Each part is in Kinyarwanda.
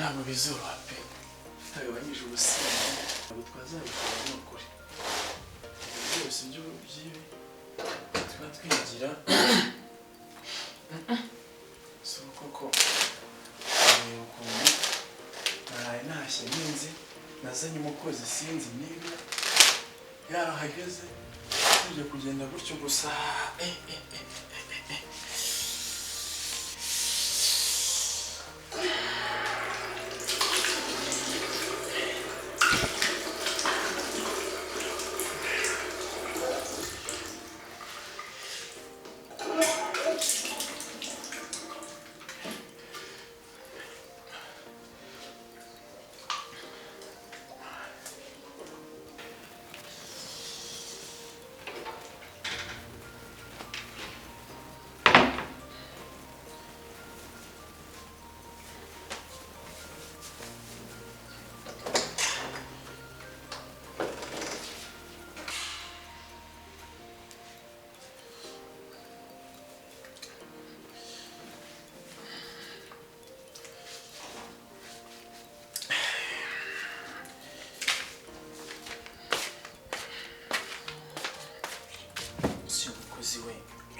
ntabwo bizuba pe ntabanyije ubusinzi ntabwo twazabikora n'ukuri byose by'ibi tuba twigira so koko ukuntu naraye ntashye ninzi nazanye umukozi sinzi niba yarahageze tujya kugenda gutyo gusa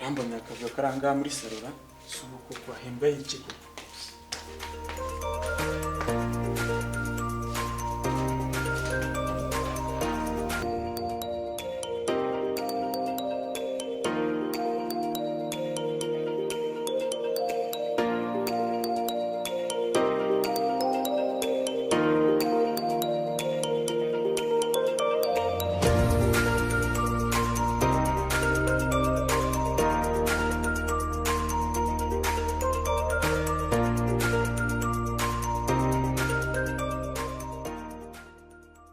Rambona akavuga karanga muri salora suko kwa hemba y'ikigo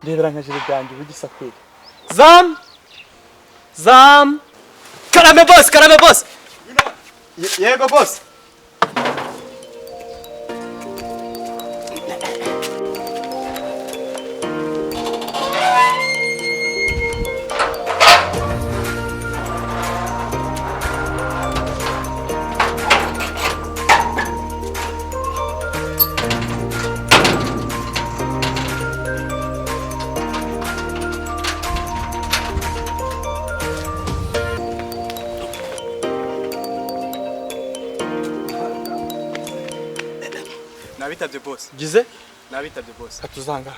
Rebera nka jiri byanjye ubugisa kweli Zam Karame boss Yego boss Nabitabye boss. Gize? Nabitabye boss. Katuzanga.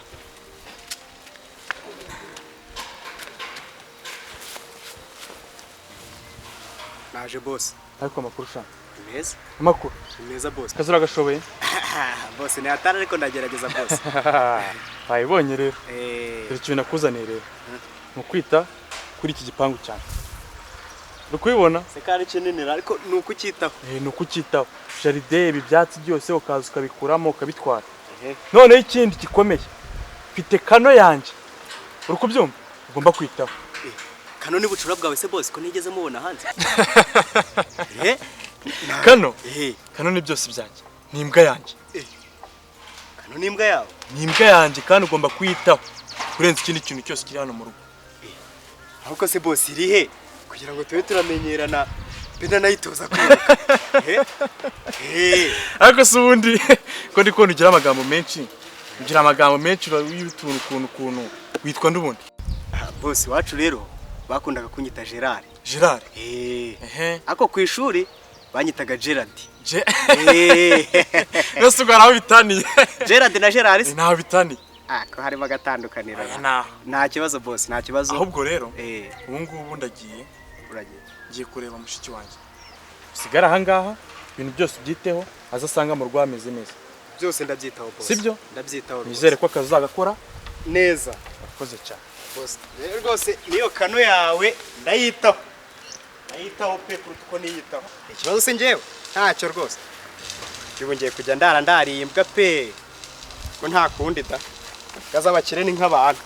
Naje boss. Ariko makuru sha. Neza? Makuru. Neza boss. Kazura gashoboye? Boss ni atara ariko ndagerageza boss. Bayibonye rero. Icyo nakuzaniye rero. Mu kwita kuri iki gipangu cyane. Rukubibona? Sekari kinini ariko nuko ukitaho. Nuko ukitaho. Jaride ibi byatsi byose ukaza ukabikuramo ukabitwara. None ikindi gikomeye. Mfite kano yanjye. Urukubyumva? Ugomba kwitaho. Kano ni bucura bwawe se boss ko nigeze mubona hanze. Kano? Kano ni byose byanjye. Ni imbwa yanjye. Kano ni imbwa yawe? Ni imbwa yanjye kandi ugomba kwitaho. Kurenza ikindi kintu cyose kiri hano mu rugo. Ahubwo se boss iri he? Kugira ngo tube turamenyerana benda nayitoza kwiruka. Ariko subundi ko ndi kubona ugira amagambo menshi. Ugira amagambo menshi y'utuntu kuntu witwa ndubundi. Boss wacu rero bakundaga kunyita Gerard. Gerard? Ako ku ishuri banyitaga Gerard. Nose ugaraho bitaniye. Gerard na Gerard? Ntaho bitaniye. Ko harimo agatandukanira. Nta kibazo boss, nta kibazo. Ahubwo rero ubu ngubu ndagiye ngiye kureba mushiki wanjye. Sigara aha ngaha ibintu byose byiteho azasanga mu rwa ameze neza. byose ndabyitaho boss. Sibyo? Ndabyitaho. Nizere ko akazagakora neza. Akoze cyane. Boss, rero rwose niyo kano yawe ndayitaho. Ndayitaho pe kuruta uko niyitaho. Ikibazo se njyewe ntacyo rwose. Ngiye kujya ndariye imbwa pe. Ko nta kundi da. Gazabakire ni nk'abantu.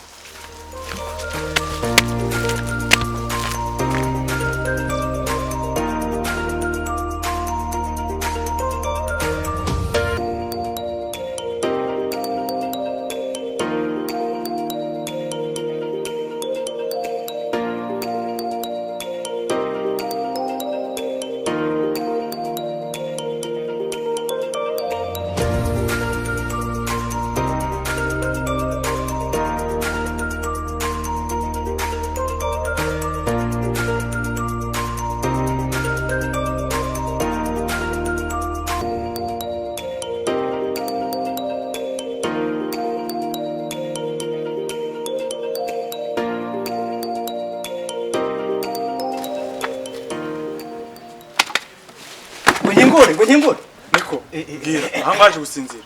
Ngingure. Niko. Bwira. Aha mwaje gusinzira.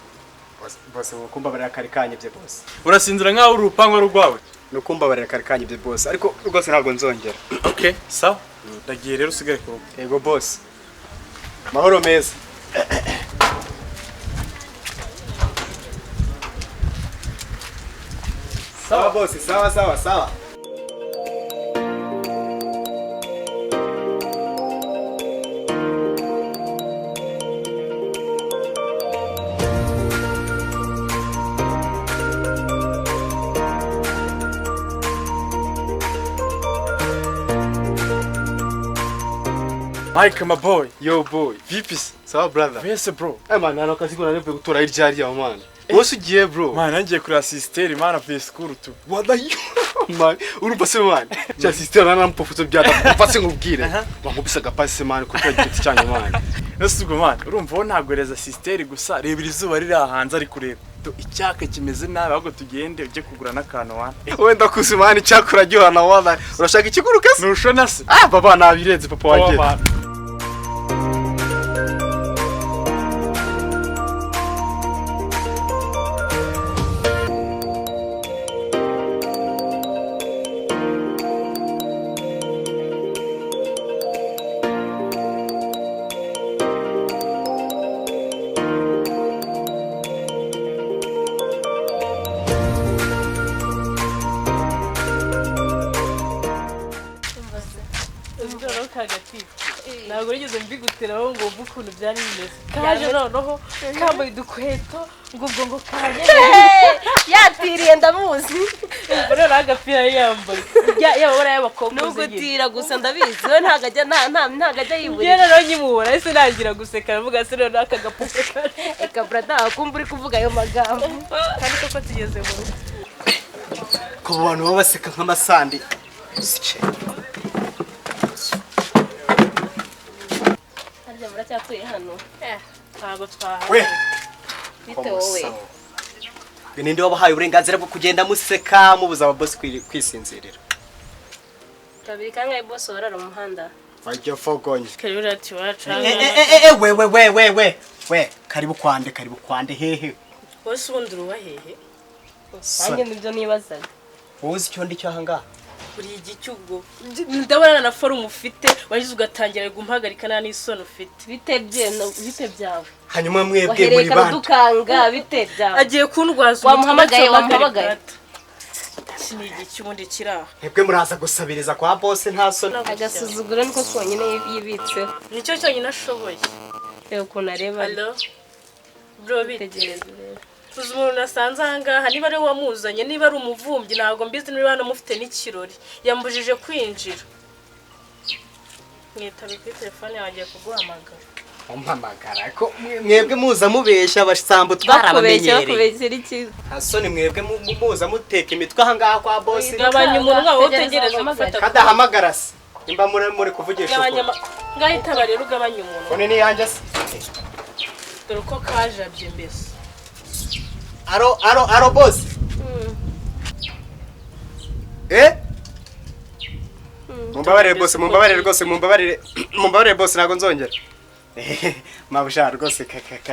Boss ukumba barira kari kanyibye boss. Urasinzira nkaho uri urupango rwawe. Nukumba barira kari kanyibye boss ariko rwose ntabwo nzongera. Okay, sawa. Ndagiye rero usigaye ku rugo. Yego boss. Mahoro meza. Sawa boss, sawa. Mike, my boy. Yo boy. Vipi? Sawa brother. Wese bro. Man, nano kazi ko narebye gutora iryariya man. Wose ugiye bro. Man, nangiye kuri sister man avuye school tu. Wadayo. Man, urumva se man. Cha sister nanamupofuzo byada. Pase ngubwire. Bangubisa gapase man ko cyagiti cyanye man. Nasugo man, urumva wo ntagoreza sister gusa reba izuba riri ahanze ari kureba. Icyaka kimeze nabi ahubwo tugende ujye kugura n'akantu wana. Wenda kusimani cyakura ryohana wada. Urashaka ikiguruka se? Nushona se? Baba nabirenze papa wagiye. ntabwo nigeze mbiguteraho ngo mvuge ukuntu byari bimeze kaje noneho kambaye udukweto ngo ubwo ngo kaje yatiriye ndamuzi rero agapira yambaye yababara y'abakobwa n'ugutira gusa ndabizi we ntago ajya yibura njye rero nkimubona ese nangira guseka aravuga se rero aka gapupe eka brada kumva uri kuvuga ayo magambo kandi koko tugeze mu rugo ko abantu baba baseka nk'amasandi muracyatuye hano ntabwo twahawe we bite wowe ninde wabahaye uburenganzira bwo kugenda museka mubuza ababosi kwisinzirira kabiri kangahe boss warara mu muhanda wajya fogonye karibura ati wacu we karibu kwande hehe bose ubundi uruwa hehe nanjye nibyo nibazaga uzi icyo ndi cyo ahangaha buri igicyugo ndabona na forum ufite wagize ugatangira gumpagarika nta n'isoni ufite bite byawe hanyuma mwebwe muri bandi dukanga bite byawe agiye kundwaza wamuhamagaye sinigi cyubundi kiraho mwebwe muraza gusabiriza kwa boss nta soni agasuzuguro niko konyine yibitseho nicyo cyonyine ashoboye rero ukuntu areba allo bro bitegereza tuzi umuntu nasanze ahangaha niba ari wamuzanye niba ari umuvumbyi ntabwo mbizi niba banamufite n'ikirori yambujije kwinjira mwitabe kuri telefone yagiye kuguhamagara umpamagara ko mwebwe muza mubeshya abasambu twarabamenyereye bakubeshyera iki asoni mwebwe muza muteka imitwe ahangaha kwa boss gabanya umuntu ngaho utegereje gufata kadahamagara se imba muri kuvugisha uko ngahita barero ugabanya umuntu kone ni yanje se dore uko kajabye mbese aro boss mumbabarire boss mumbabarire boss ntago nzongera mabuja rwose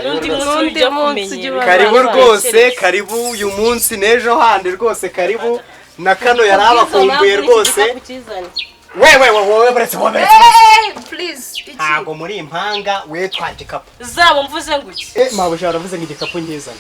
n'undi munsi ujya kumenyera karibu rwose karibu uyu munsi n'ejo handi rwose karibu na kano yari abakumbuye rwose wowe buretse please ntago muri impanga we twagikapu zabo mvuze ngo iki mabuja waravuze ngo igikapu ngizana